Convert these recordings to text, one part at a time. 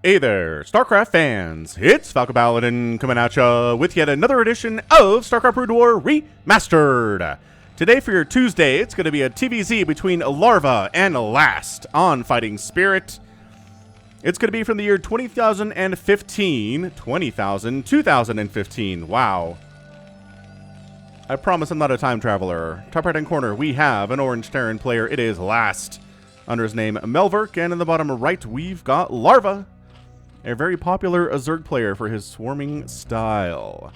Hey there, StarCraft fans! It's Falcon Paladin coming at ya with yet another edition of StarCraft Brood War Remastered! Today for your Tuesday, it's going to be a TVZ between Larva and Last on Fighting Spirit. It's going to be from the year 2015. 2015. Wow. I promise I'm not a time traveler. Top right-hand corner, we have an orange Terran player. It is Last, under his name Melverk, and in the bottom right, we've got Larva, a very popular Zerg player for his swarming style.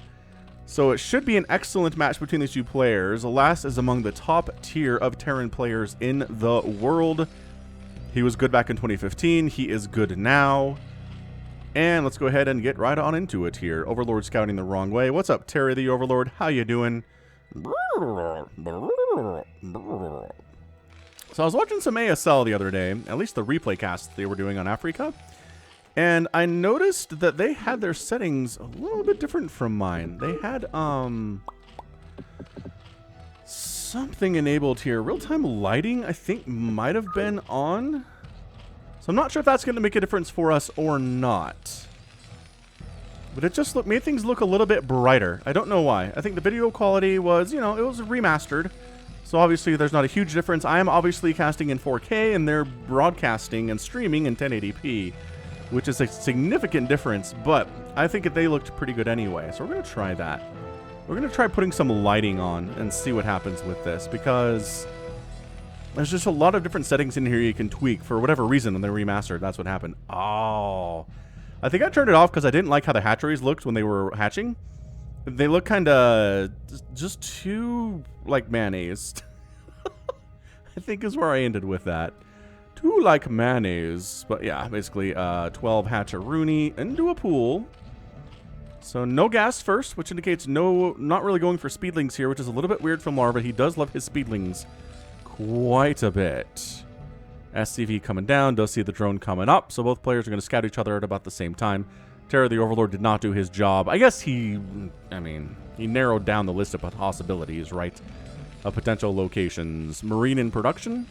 So it should be an excellent match between these two players. Last is among the top tier of Terran players in the world. He was good back in 2015. He is good now. And let's go ahead and get right on into it here. Overlord scouting the wrong way. What's up, Terry the Overlord? How you doing? So I was watching some ASL the other day, at least the replay cast they were doing on Africa, and I noticed that they had their settings a little bit different from mine. They had something enabled here. Real-time lighting, I think, might have been on. So I'm not sure if that's going to make a difference for us or not. But it just made things look a little bit brighter. I don't know why. I think the video quality was, you know, it was remastered. So obviously there's not a huge difference. I am obviously casting in 4K and they're broadcasting and streaming in 1080p, which is a significant difference, but I think they looked pretty good anyway. So we're going to try that. We're going to try putting some lighting on and see what happens with this, because there's just a lot of different settings in here you can tweak for whatever reason when they're remastered. That's what happened. Oh, I think I turned it off because I didn't like how the hatcheries looked when they were hatching. They look kind of just too like mayonnaise. I think is where I ended with that. Too like mayonnaise. But yeah, basically 12 hatcheroony into a pool. So no gas first, which indicates not really going for speedlings here, which is a little bit weird from Larva. He does love his speedlings quite a bit. SCV coming down, does see the drone coming up, so both players are going to scout each other at about the same time. Terra the Overlord did not do his job. I guess he narrowed down the list of possibilities, right? Of potential locations. Marine in production.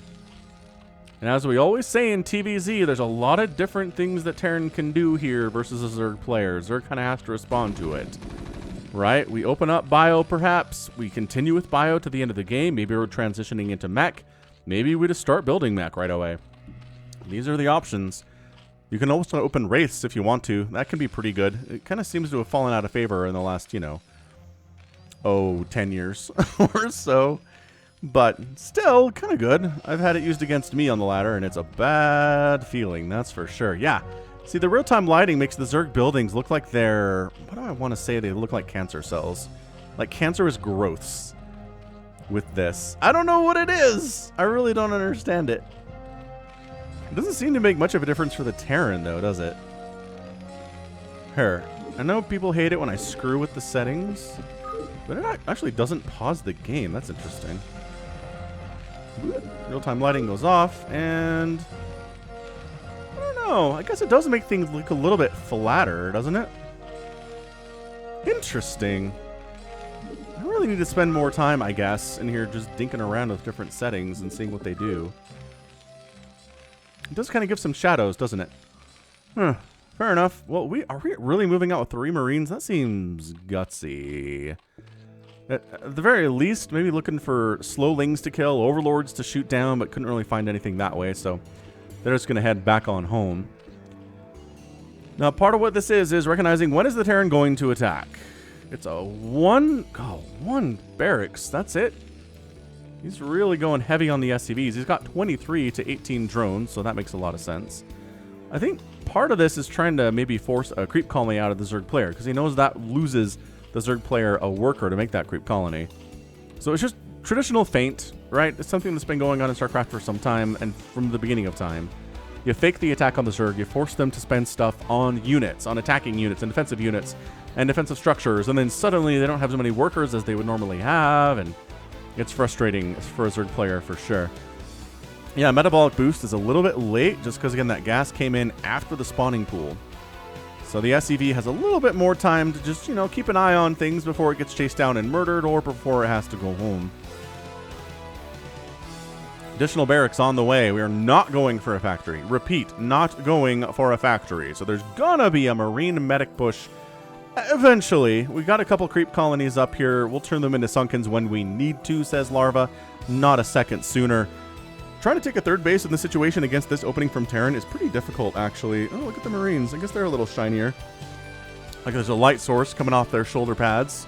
And as we always say in TVZ, there's a lot of different things that Terran can do here versus a Zerg player. Zerg kind of has to respond to it. Right? We open up bio, perhaps. We continue with bio to the end of the game. Maybe we're transitioning into mech. Maybe we just start building mech right away. These are the options. You can also open wraiths if you want to. That can be pretty good. It kind of seems to have fallen out of favor in the last, 10 years or so. But still, kind of good. I've had it used against me on the ladder, and it's a bad feeling, that's for sure. Yeah. See, the real-time lighting makes the Zerg buildings look like they're... What do I want to say? They look like cancer cells. Like cancerous growths with this. I don't know what it is. I really don't understand it. It doesn't seem to make much of a difference for the Terran, though, does it? Here. I know people hate it when I screw with the settings, but it actually doesn't pause the game. That's interesting. Real-time lighting goes off, and... I don't know. I guess it does make things look a little bit flatter, doesn't it? Interesting. I really need to spend more time, I guess, in here just dinking around with different settings and seeing what they do. It does kind of give some shadows, doesn't it? Huh. Fair enough. Well, are we really moving out with 3 Marines? That seems gutsy. At the very least, maybe looking for slowlings to kill, overlords to shoot down, but couldn't really find anything that way, so they're just going to head back on home. Now, part of what this is recognizing when is the Terran going to attack. It's a one barracks. That's it. He's really going heavy on the SCVs. He's got 23 to 18 drones, so that makes a lot of sense. I think part of this is trying to maybe force a creep colony out of the Zerg player, because he knows that loses the Zerg player a worker to make that creep colony. So it's just traditional feint, right? It's something that's been going on in StarCraft for some time, and from the beginning of time. You fake the attack on the Zerg, you force them to spend stuff on units, on attacking units and defensive structures, and then suddenly they don't have as many workers as they would normally have, and it's frustrating for a Zerg player for sure. Yeah, metabolic boost is a little bit late just because, again, that gas came in after the spawning pool. So the SCV has a little bit more time to just, keep an eye on things before it gets chased down and murdered or before it has to go home. Additional barracks on the way. We are not going for a factory. Repeat, not going for a factory. So there's gonna be a marine medic push eventually. We got a couple creep colonies up here. We'll turn them into Sunkens when we need to, says Larva. Not a second sooner. Trying to take a third base in this situation against this opening from Terran is pretty difficult, actually. Oh, look at the Marines. I guess they're a little shinier. Like there's a light source coming off their shoulder pads.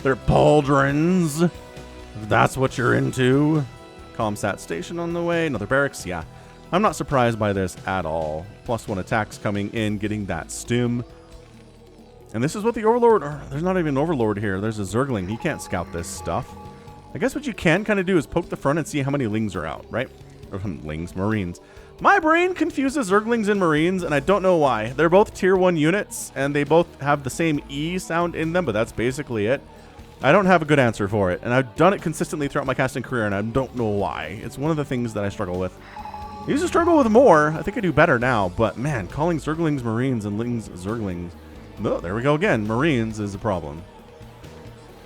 They're pauldrons. If that's what you're into. Comsat station on the way. Another barracks. Yeah. I'm not surprised by this at all. +1 attacks coming in, getting that stim. And this is what the Overlord... there's not even an Overlord here. There's a Zergling. He can't scout this stuff. I guess what you can kind of do is poke the front and see how many Lings are out, right? Or Lings, Marines. My brain confuses Zerglings and Marines, and I don't know why. They're both tier 1 units, and they both have the same E sound in them, but that's basically it. I don't have a good answer for it, and I've done it consistently throughout my casting career, and I don't know why. It's one of the things that I struggle with. I used to struggle with more. I think I do better now, but man, calling Zerglings Marines and Lings Zerglings... oh, there we go again. Marines is a problem.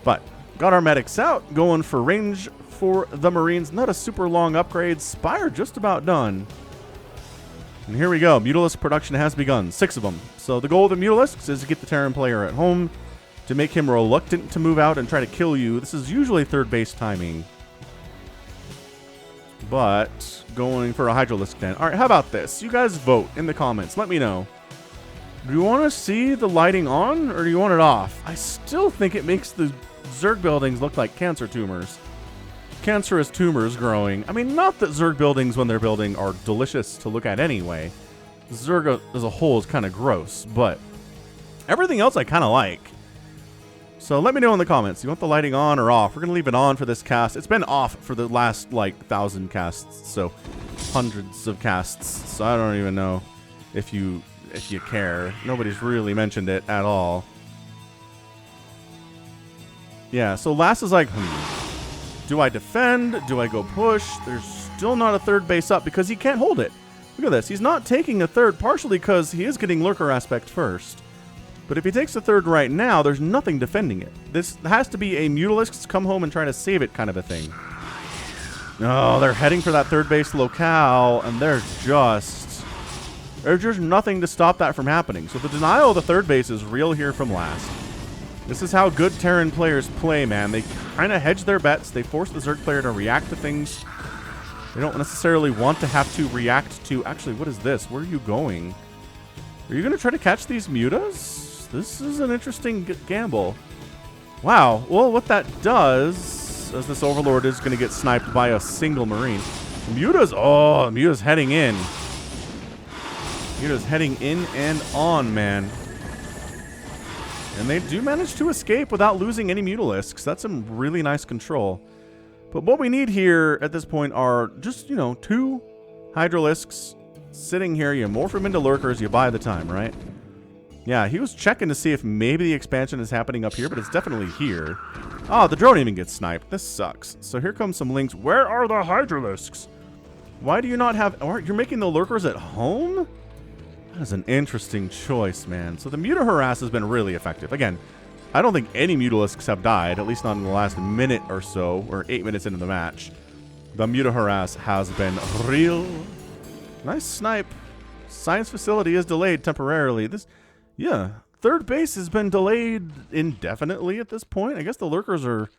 But got our medics out, going for range for the Marines. Not a super long upgrade. Spire just about done. And here we go. Mutalisk production has begun. 6 of them. So the goal of the Mutalisks is to get the Terran player at home, to make him reluctant to move out and try to kill you. This is usually third base timing. But going for a Hydralisk then. All right, how about this? You guys vote in the comments. Let me know. Do you want to see the lighting on, or do you want it off? I still think it makes the Zerg buildings look like cancer tumors. Cancerous tumors growing. I mean, not that Zerg buildings, when they're building, are delicious to look at anyway. Zerg as a whole is kind of gross, but everything else I kind of like. So let me know in the comments. You want the lighting on or off? We're going to leave it on for this cast. It's been off for the last, like, 1,000 casts, so hundreds of casts. So I don't even know if you care. Nobody's really mentioned it at all. Yeah, so last is like, do I defend? Do I go push? There's still not a third base up because he can't hold it. Look at this. He's not taking a third, partially because he is getting Lurker aspect first. But if he takes the third right now, there's nothing defending it. This has to be a Mutalisks come home and try to save it kind of a thing. No, they're heading for that third base locale, and there's just nothing to stop that from happening. So the denial of the third base is real here from last. This is how good Terran players play, man. They kind of hedge their bets. They force the Zerg player to react to things. They don't necessarily want to have to react to... actually, what is this? Where are you going? Are you going to try to catch these mutas? This is an interesting gamble. Wow. Well, what that does, as this Overlord is going to get sniped by a single Marine. Muta's... oh, Muta's heading in. Muta's heading in and on, man. And they do manage to escape without losing any Mutalisks. That's some really nice control. But what we need here at this point are just, you know, 2 Hydralisks sitting here. You morph them into Lurkers, you buy the time, right? Yeah, he was checking to see if maybe the expansion is happening up here, but it's definitely here. Oh, the drone even gets sniped. This sucks. So here comes some links. Where are the Hydralisks? Why do you not have... or you're making the Lurkers at home? That is an interesting choice, man. So the Muta Harass has been really effective. Again, I don't think any Mutalisks have died, at least not in the last minute or so, or 8 minutes into the match. The Muta Harass has been real. Nice snipe. Science facility is delayed temporarily. This... yeah, third base has been delayed indefinitely at this point. I guess the Lurkers are...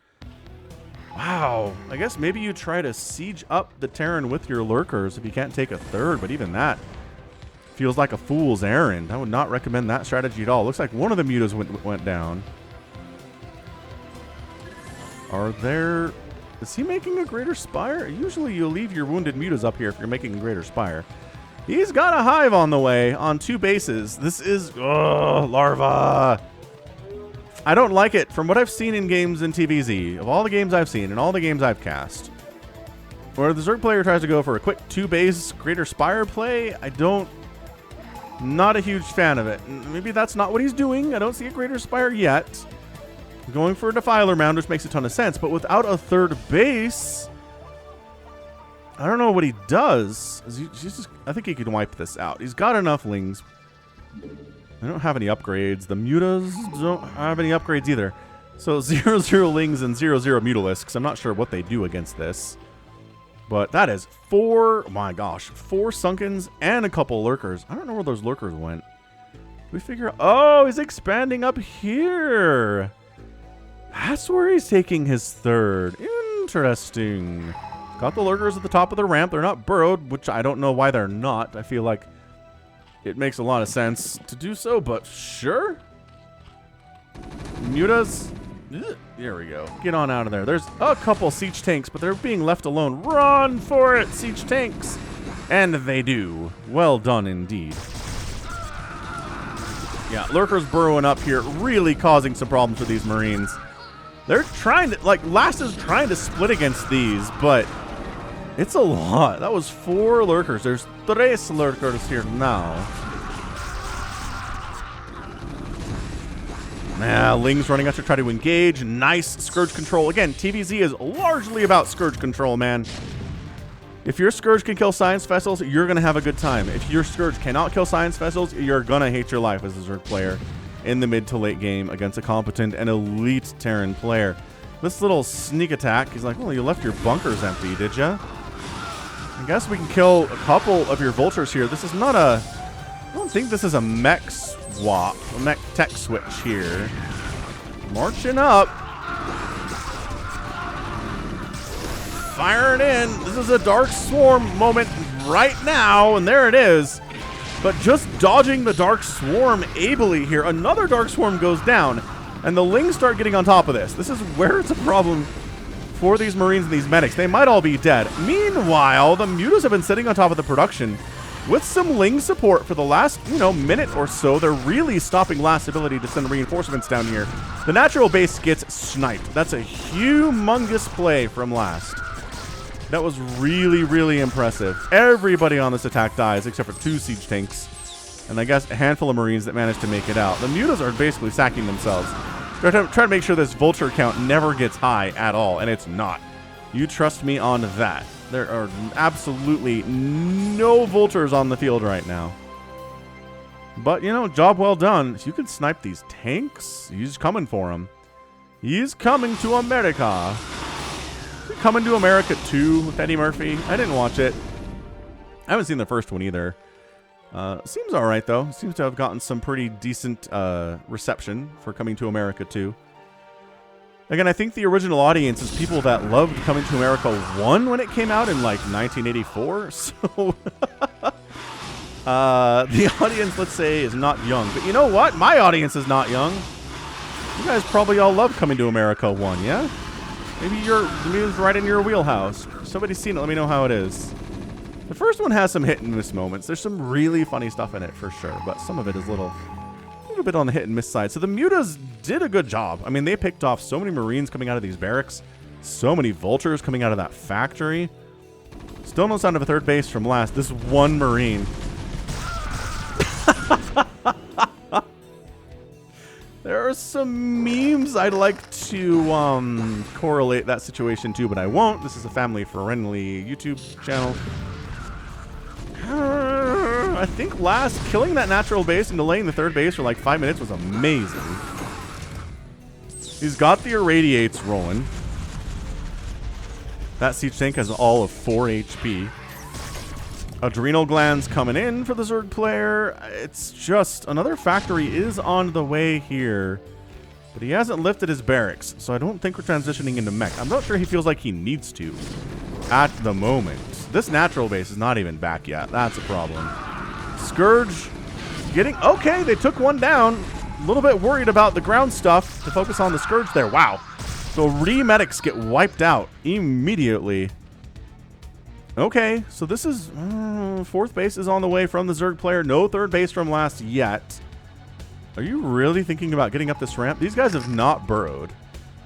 wow. I guess maybe you try to siege up the Terran with your Lurkers if you can't take a third, but even that feels like a fool's errand. I would not recommend that strategy at all. Looks like one of the mutas went down. Are there... is he making a Greater Spire? Usually you leave your wounded mutas up here if you're making a Greater Spire. He's got a hive on the way on 2 bases. This is... oh, Larva. I don't like it. From what I've seen in games in TVZ, of all the games I've seen and all the games I've cast, where the Zerg player tries to go for a quick 2-base Greater Spire play, I don't... not a huge fan of it. Maybe that's not what he's doing. I don't see a Greater Spire yet. Going for a Defiler Mound, which makes a ton of sense, but without a third base... I don't know what he does. I think he can wipe this out. He's got enough Lings. I don't have any upgrades. The Mutas don't have any upgrades either. So 0-0 Lings and 0-0 Mutalisks. I'm not sure what they do against this. But that is 4, my gosh, 4 Sunkens and a couple Lurkers. I don't know where those Lurkers went. We figure, oh, he's expanding up here. That's where he's taking his third. Interesting. Got the Lurkers at the top of the ramp. They're not burrowed, which I don't know why they're not. I feel like it makes a lot of sense to do so, but sure. Mutas. There we go. Get on out of there. There's a couple siege tanks, but they're being left alone. Run for it, siege tanks. And they do. Well done indeed. Yeah, Lurkers burrowing up here, really causing some problems for these Marines. They're trying to, like, Last is trying to split against these, but it's a lot. That was 4 Lurkers. There's 3 Lurkers here now. Yeah, Ling's running out to try to engage. Nice Scourge control. Again, TVZ is largely about Scourge control, man. If your Scourge can kill Science Vessels, you're going to have a good time. If your Scourge cannot kill Science Vessels, you're going to hate your life as a Zerg player in the mid to late game against a competent and elite Terran player. This little sneak attack, he's like, well, you left your bunkers empty, did ya? I guess we can kill a couple of your Vultures here. This is not a... I don't think this is a mech swap, a mech tech switch here. Marching up. Firing in. This is a Dark Swarm moment right now, and there it is. But just dodging the Dark Swarm ably here. Another Dark Swarm goes down, and the Lings start getting on top of this. This is where it's a problem for these Marines and these medics. They might all be dead. Meanwhile, the Mutas have been sitting on top of the production with some Ling support for the last, minute or so. They're really stopping Last's ability to send reinforcements down here. The natural base gets sniped. That's a humongous play from Last. That was really, really impressive. Everybody on this attack dies except for 2 siege tanks. And I guess a handful of Marines that managed to make it out. The Mutas are basically sacking themselves. They're trying to make sure this Vulture count never gets high at all, and it's not. You trust me on that. There are absolutely no Vultures on the field right now. But, job well done. If you can snipe these tanks, he's coming for them. He's coming to America. Coming to America 2 with Eddie Murphy. I didn't watch it. I haven't seen the first one either. Seems all right, though. Seems to have gotten some pretty decent reception for Coming to America 2. Again, I think the original audience is people that loved Coming to America 1 when it came out in, like, 1984. So, the audience, let's say, is not young. But you know what? My audience is not young. You guys probably all love Coming to America 1, yeah? Maybe the movie's right in your wheelhouse. If somebody's seen it, let me know how it is. The first one has some hit and miss moments. There's some really funny stuff in it for sure, but some of it is a little bit on the hit and miss side. So the Mutas did a good job. I mean, they picked off so many Marines coming out of these barracks, so many Vultures coming out of that factory. Still no sign of a third base from Last. This one Marine. There are some memes I'd like to correlate that situation to, but I won't. This is a family-friendly YouTube channel. I think Last killing that natural base and delaying the third base for like 5 minutes was amazing. He's got the irradiates rolling. That siege tank has all of 4 HP. Adrenal glands coming in for the Zerg player. It's just another factory is on the way here, but he hasn't lifted his barracks, so I don't think we're transitioning into mech. I'm not sure he feels like he needs to at the moment. This natural base is not even back yet. That's a problem. Scourge getting... Okay, they took one down. A little bit worried about the ground stuff to focus on the Scourge there. Wow. So remedics get wiped out immediately. Okay, so this is... fourth base is on the way from the Zerg player. No third base from Last yet. Are you really thinking about getting up this ramp? These guys have not burrowed.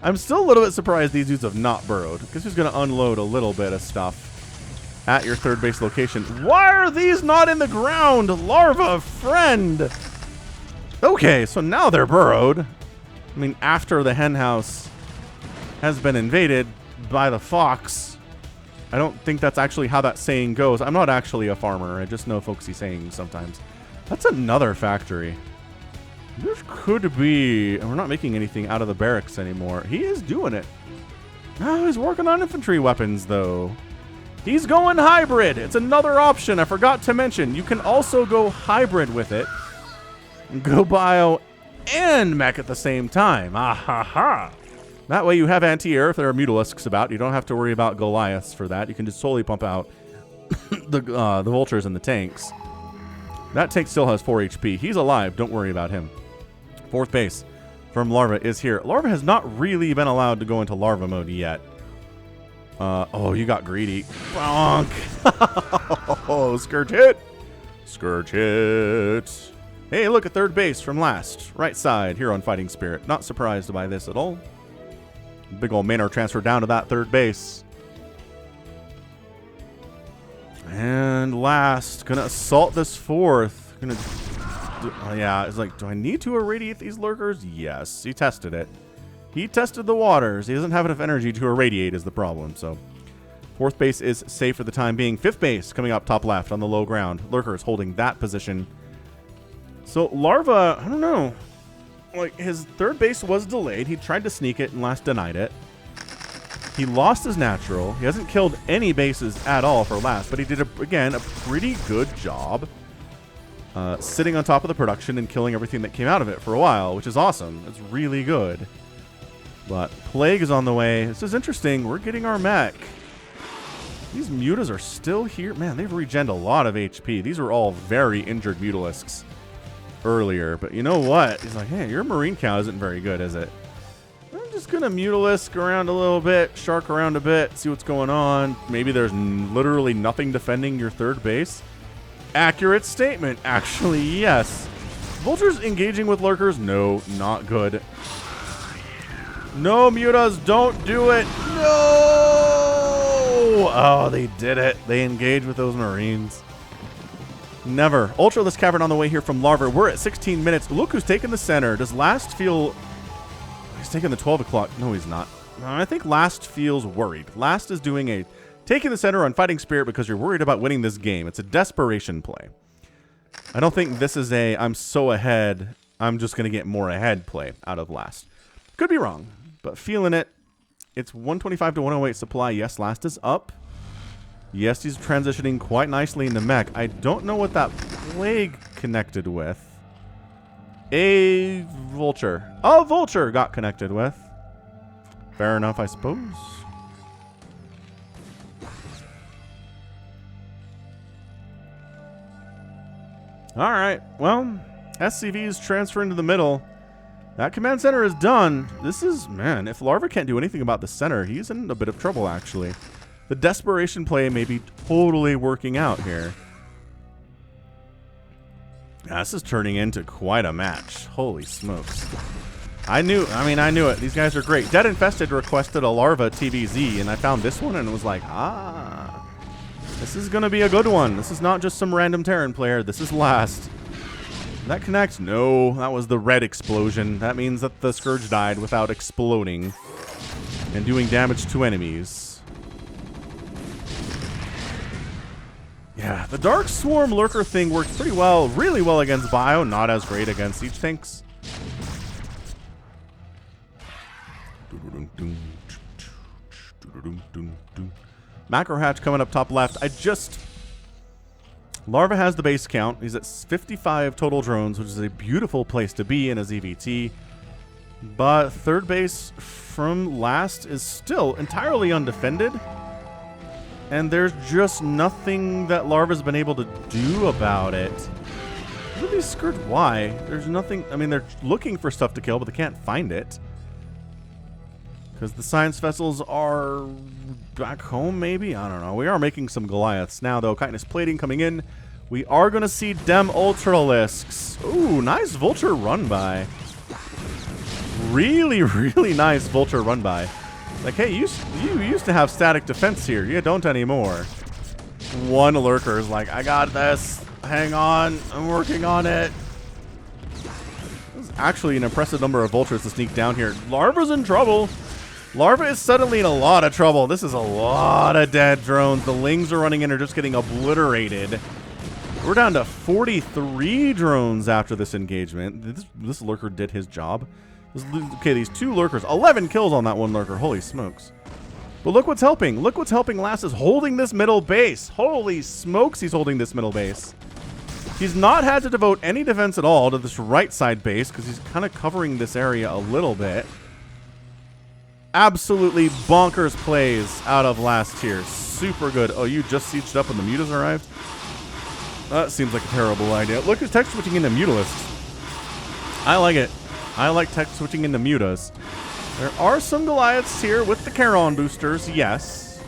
I'm still a little bit surprised these dudes have not burrowed, because who's going to unload a little bit of stuff at your third base location? Why are these not in the ground? Larva, friend! Okay, so now they're burrowed. I mean, after the hen house has been invaded by the fox. I don't think that's actually how that saying goes. I'm not actually a farmer. I just know folksy sayings sometimes. That's another factory. This could be... We're not making anything out of the barracks anymore. He is doing it. Oh, he's working on infantry weapons, though. He's going hybrid. It's another option I forgot to mention. You can also go hybrid with it. And go bio and mech at the same time. Ah ha ha. That way you have anti-air if there are mutalisks about. You don't have to worry about Goliaths for that. You can just solely pump out the vultures and the tanks. That tank still has 4 HP. He's alive. Don't worry about him. 4th base from Larva is here. Larva has not really been allowed to go into Larva mode yet. Oh, you got greedy. Bonk. Oh, Scourge hit. Scourge hit. Hey, look at 3rd base from last. Right side here on Fighting Spirit. Not surprised by this at all. Big old Manor transfer down to that 3rd base. And last, gonna assault this 4th. Yeah, it's like, do I need to irradiate these lurkers? Yes, he tested it. He tested the waters. He doesn't have enough energy to irradiate is the problem. So 4th base is safe for the time being. 5th base coming up top left on the low ground. Lurkers holding that position. So Larva, I don't know. Like, his 3rd base was delayed. He tried to sneak it and last denied it. He lost his natural. He hasn't killed any bases at all for last, but he did, again, a pretty good job sitting on top of the production and killing everything that came out of it for a while, which is awesome. It's really good. But Plague is on the way. This is interesting. We're getting our mech. These mutas are still here. Man, they've regened a lot of HP. These were all very injured mutalisks earlier. But you know what? He's like, hey, your marine cow isn't very good, is it? I'm just going to mutalisk around a little bit, shark around a bit, see what's going on. Maybe there's literally nothing defending your 3rd base. Accurate statement. Actually, yes. Vultures engaging with lurkers? No, not good. No, mutas, don't do it. No! Oh, they did it. They engaged with those marines. Never. Ultraless Cavern on the way here from Larva. We're at 16 minutes. Look who's taking the center. Does Last feel... He's taking the 12 o'clock. No, he's not. I think Last feels worried. Last is doing a taking the center on Fighting Spirit because you're worried about winning this game. It's a desperation play. I don't think this is a I'm so ahead, I'm just going to get more ahead play out of Last. Could be wrong, but feeling it. It's 125 to 108 supply. Yes, Last is up. Yes, he's transitioning quite nicely into mech. I don't know what that Plague connected with. A vulture. A vulture got connected with. Fair enough, I suppose. All right. Well, SCV's transferring to the middle. That command center is done. This is, man, if Larva can't do anything about the center, he's in a bit of trouble, actually. The desperation play may be totally working out here. Yeah, this is turning into quite a match. Holy smokes. I knew it. These guys are great. Dead Infested requested a Larva TVZ, and I found this one and was like, ah, this is going to be a good one. This is not just some random Terran player. This is Last. Did that connect? No, that was the red explosion. That means that the Scourge died without exploding and doing damage to enemies. Yeah, the Dark Swarm Lurker thing works pretty well, really well against Bio, not as great against Siege tanks. Macro Hatch coming up top left. Larva has the base count. He's at 55 total drones, which is a beautiful place to be in a ZVT. But 3rd base from Last is still entirely undefended. And there's just nothing that Larva's been able to do about it. Look at these Scourge. Why? There's nothing. I mean, they're looking for stuff to kill, but they can't find it. Because the science vessels are back home, maybe? I don't know. We are making some Goliaths now, though. Chitinous plating coming in. We are going to see Dem Ultralisks. Ooh, nice Vulture run by. Really, really nice Vulture run by. Like, hey, you used to have static defense here. You don't anymore. One Lurker is like, I got this. Hang on. I'm working on it. This is actually an impressive number of Vultures to sneak down here. Larva's in trouble. Larva is suddenly in a lot of trouble. This is a lot of dead drones. The Lings are running in are just getting obliterated. We're down to 43 drones after this engagement. This Lurker did his job. Okay, these 2 Lurkers. 11 kills on that one Lurker. Holy smokes. But look what's helping. Look what's helping Lass is holding this middle base. Holy smokes, he's holding this middle base. He's not had to devote any defense at all to this right side base because he's kind of covering this area a little bit. Absolutely bonkers plays out of last tier. Super good. Oh, you just sieged up when the mutas arrived? That seems like a terrible idea. Look, it's tech switching into mutalisks. I like it. I like tech switching into mutas. There are some Goliaths here with the Charon boosters, yes.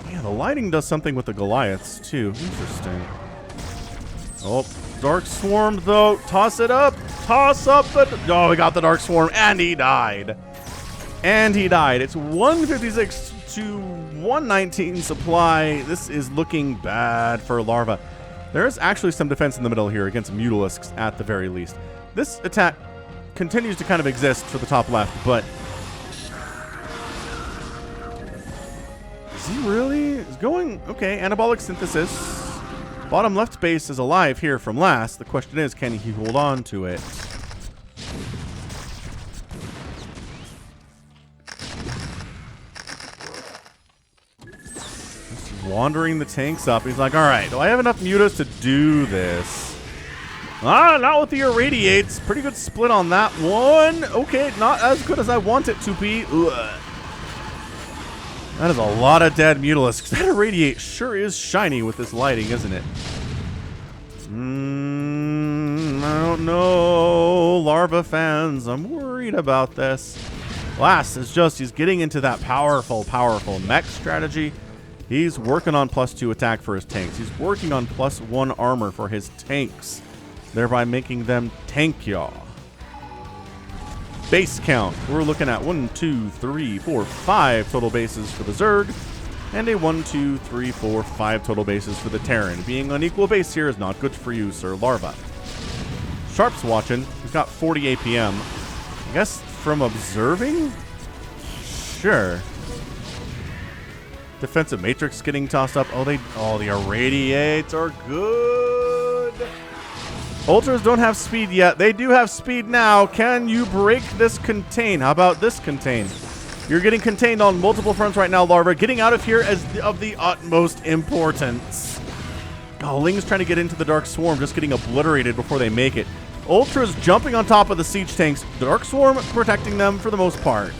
Yeah, the lighting does something with the Goliaths, too. Interesting. Oh, Dark Swarm, though. Toss it up. Toss up the... Oh, we got the Dark Swarm, and he died. And he died. It's 156 to 119 supply. This is looking bad for Larva. There is actually some defense in the middle here against Mutalisks at the very least. This attack continues to kind of exist for the top left, but... Is he really? Is going... Okay, Anabolic Synthesis. Bottom left base is alive here from last. The question is, can he hold on to it? Just wandering the tanks up. He's like, all right, do I have enough mutas to do this? Ah, not with the irradiates. Pretty good split on that one. Okay, not as good as I want it to be. Ugh. That is a lot of dead mutalisks. That irradiate sure is shiny with this lighting, isn't it? I don't know. Larva fans, I'm worried about this. Last is just, he's getting into that powerful mech strategy. He's working on +2 attack for his tanks. He's working on +1 armor for his tanks, thereby making them tank-yaw. Base count. We're looking at 1, 2, 3, 4, 5 total bases for the Zerg, and a 1, 2, 3, 4, 5 total bases for the Terran. Being on equal base here is not good for you, Sir Larva. Sharp's watching. He's got 40 APM. I guess from observing? Sure. Defensive Matrix getting tossed up. Oh, the irradiates are good. Ultras don't have speed yet. They do have speed now. Can you break this contain? How about this contain? You're getting contained on multiple fronts right now, Larva. Getting out of here is of the utmost importance. Oh, Ling's trying to get into the Dark Swarm, just getting obliterated before they make it. Ultras jumping on top of the siege tanks. Dark Swarm protecting them for the most part.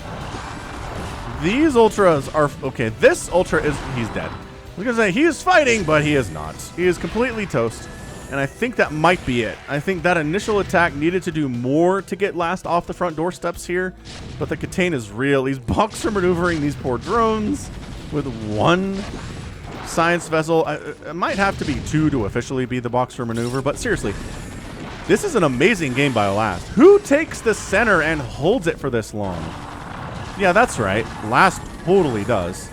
These Ultras are... Okay, this Ultra is... He's dead. I was going to say, he is fighting, but he is not. He is completely toast. And I think that might be it. I think that initial attack needed to do more to get Last off the front doorsteps here. But the contain is real. He's boxer maneuvering these poor drones with one science vessel. It might have to be 2 to officially be the boxer maneuver. But seriously, this is an amazing game by Last. Who takes the center and holds it for this long? Yeah, that's right. Last totally does.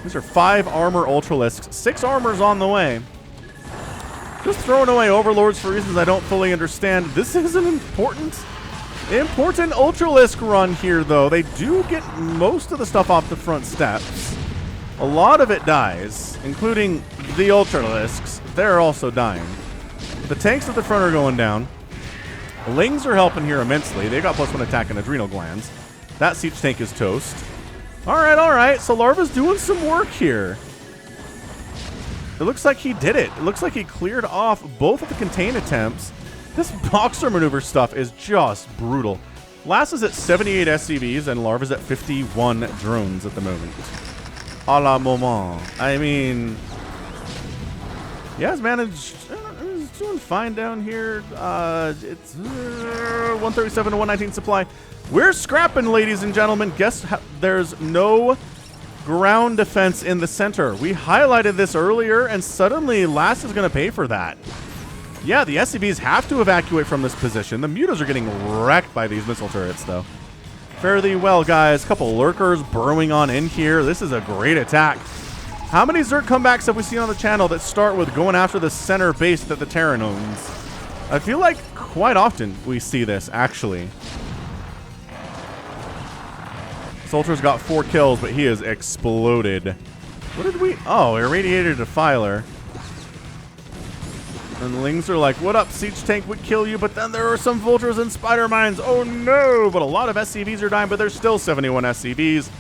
These are 5 armor Ultralisks. 6 armors on the way. Just throwing away Overlords for reasons I don't fully understand. This is an important Ultralisk run here, though. They do get most of the stuff off the front steps. A lot of it dies, including the Ultralisks. They're also dying. The tanks at the front are going down. Lings are helping here immensely. They got +1 attack and adrenal glands. That siege tank is toast. All right. So Larva's doing some work here. It looks like he did it. It looks like he cleared off both of the contain attempts. This boxer maneuver stuff is just brutal. Last is at 78 SCVs and Larva's at 51 drones at the moment. A la moment. I mean, he has managed... He's doing fine down here. It's 137 to 119 supply. We're scrapping, ladies and gentlemen. Guess there's no ground defense in the center. We highlighted this earlier, and suddenly Last is going to pay for that. Yeah, the SCVs have to evacuate from this position. The mutas are getting wrecked by these missile turrets, though. Fare thee well, guys. Couple lurkers burrowing on in here. This is a great attack. How many Zerg comebacks have we seen on the channel that start with going after the center base that the Terran owns? I feel like quite often we see this, actually. Soldiers got 4 kills, but he is exploded. What did we... Oh, irradiated defiler. And Lings are like, what up, Siege Tank would kill you, but then there are some Vultures and Spider Mines. Oh no! But a lot of SCVs are dying, but there's still 71 SCVs.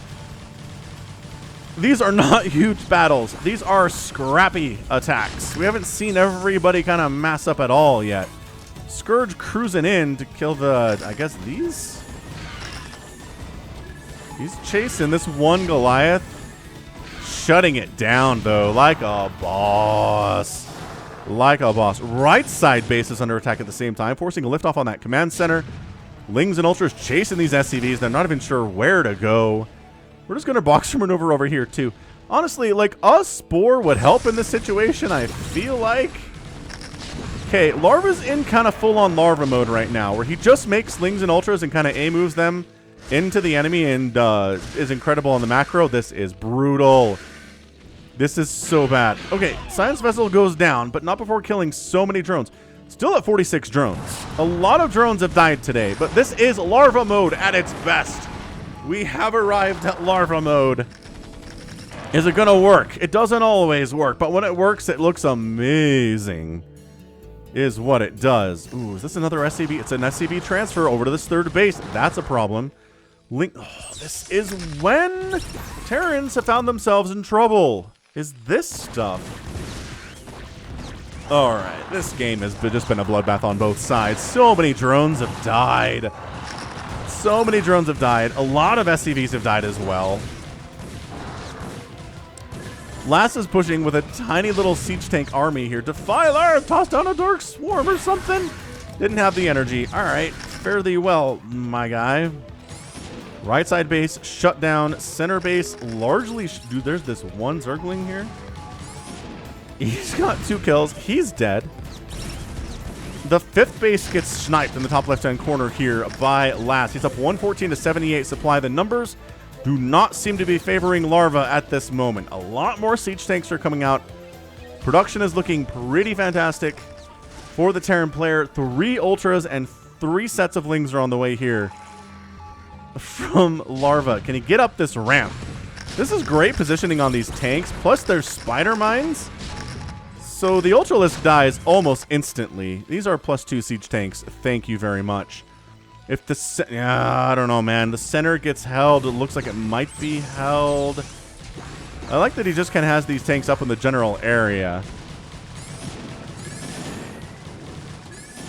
These are not huge battles. These are scrappy attacks. We haven't seen everybody kind of mass up at all yet. Scourge cruising in to kill the, I guess, these? He's chasing this one Goliath. Shutting it down, though, like a boss. Like a boss. Right side base is under attack at the same time, forcing a liftoff on that command center. Lings and Ultras chasing these SCVs. They're not even sure where to go. We're just going to box maneuver over here, too. Honestly, like, a Spore would help in this situation, I feel like. Okay, Larva's in kind of full-on Larva mode right now, where he just makes Lings and Ultras and kind of A-moves them into the enemy and is incredible on the macro. This is brutal. This is so bad. Okay, Science Vessel goes down, but not before killing so many drones. Still at 46 drones. A lot of drones have died today, but this is Larva mode at its best. We have arrived at Larva mode. Is it going to work? It doesn't always work, but when it works, it looks amazing. Is what it does. Ooh, is this another SCV? It's an SCV transfer over to this third base. That's a problem. Link. Oh, this is when Terrans have found themselves in trouble. Is this stuff? All right, this game has just been a bloodbath on both sides. So many drones have died. So many drones have died. A lot of SCVs have died as well. Last is pushing with a tiny little siege tank army here. Defiler, toss down a dark swarm or something. Didn't have the energy. All right, fare thee well, my guy. Right side base shut down. Center base largely. Dude, there's this one Zergling here. He's got 2 kills. He's dead. The 5th base gets sniped in the top left-hand corner here by Last. He's up 114 to 78 supply. The numbers do not seem to be favoring Larva at this moment. A lot more siege tanks are coming out. Production is looking pretty fantastic for the Terran player. 3 Ultras and 3 sets of Lings are on the way here from Larva. Can he get up this ramp? This is great positioning on these tanks. Plus, there's Spider Mines. So the Ultralisk dies almost instantly. These are +2 siege tanks. Thank you very much. If the... yeah, I don't know, man. The center gets held. It looks like it might be held. I like that he just kind of has these tanks up in the general area.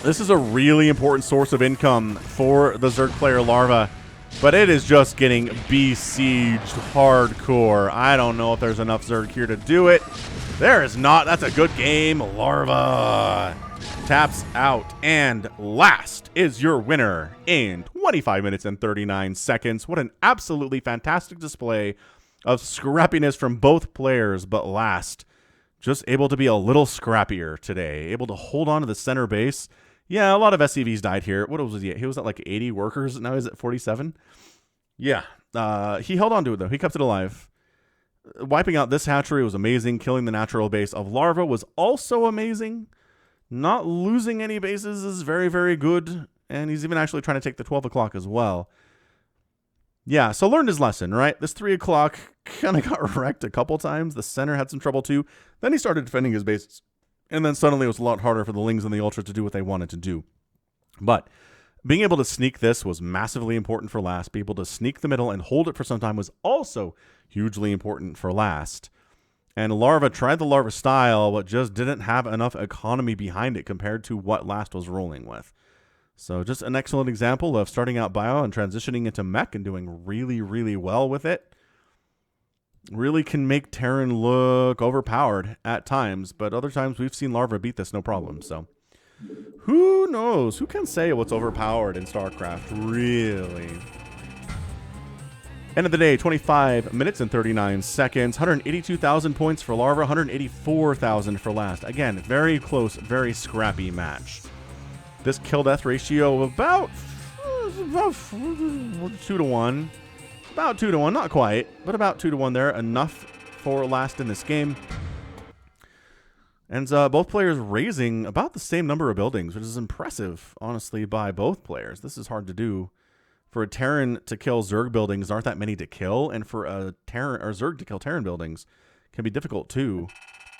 This is a really important source of income for the Zerg player Larva. But it is just getting besieged hardcore. I don't know if there's enough Zerg here to do it. There is not. That's a good game. Larva taps out. And Last is your winner in 25 minutes and 39 seconds. What an absolutely fantastic display of scrappiness from both players. But Last just able to be a little scrappier today. Able to hold on to the center base. Yeah, a lot of SCVs died here. What was he? He was at like 80 workers. Now he's at 47. Yeah, he held on to it, though. He kept it alive. Wiping out this hatchery was amazing. Killing the natural base of Larva was also amazing. Not losing any bases is very, very good. And he's even actually trying to take the 12 o'clock as well. Yeah, so learned his lesson, right? This 3 o'clock kind of got wrecked a couple times. The center had some trouble, too. Then he started defending his bases. And then suddenly it was a lot harder for the Lings and the Ultra to do what they wanted to do. But being able to sneak this was massively important for Last. Being able to sneak the middle and hold it for some time was also hugely important for Last. And Larva tried the Larva style, but just didn't have enough economy behind it compared to what Last was rolling with. So just an excellent example of starting out bio and transitioning into mech and doing really, really well with it. Really can make Terran look overpowered at times, but other times we've seen Larva beat this no problem. So who knows? Who can say what's overpowered in StarCraft, really? End of the day, 25 minutes and 39 seconds. 182,000 points for Larva, 184,000 for Last. Again, very close, very scrappy match. This kill-death ratio of about 2 to 1. About 2 to 1, not quite, but about 2 to 1 there. Enough for Last in this game. And both players raising about the same number of buildings, which is impressive, honestly, by both players. This is hard to do. For a Terran to kill Zerg buildings, aren't that many to kill, and for a Terran or Zerg to kill Terran buildings can be difficult too.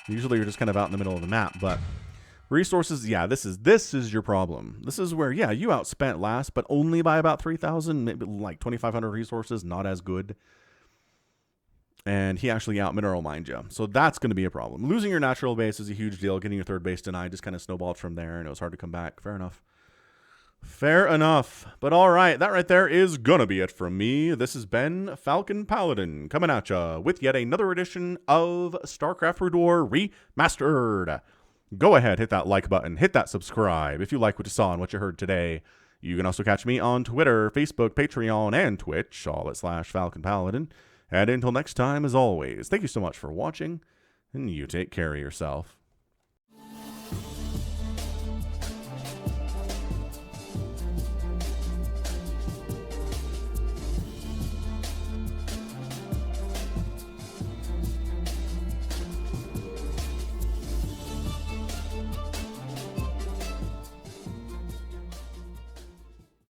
Usually you're just kind of out in the middle of the map, but Resources, yeah, this is your problem. This is where, yeah, you outspent last, but only by about 3,000, maybe like 2,500 resources, not as good. And he actually out-mineral mined you. So that's going to be a problem. Losing your natural base is a huge deal. Getting your third base denied just kind of snowballed from there, and it was hard to come back. Fair enough. Fair enough. But all right, that right there is going to be it from me. This has been Falcon Paladin coming at ya with yet another edition of StarCraft Brood War Remastered. Go ahead, hit that like button, hit that subscribe if you like what you saw and what you heard today. You can also catch me on Twitter, Facebook, Patreon, and Twitch, all at /Falcon Paladin. And until next time, as always, thank you so much for watching, and you take care of yourself.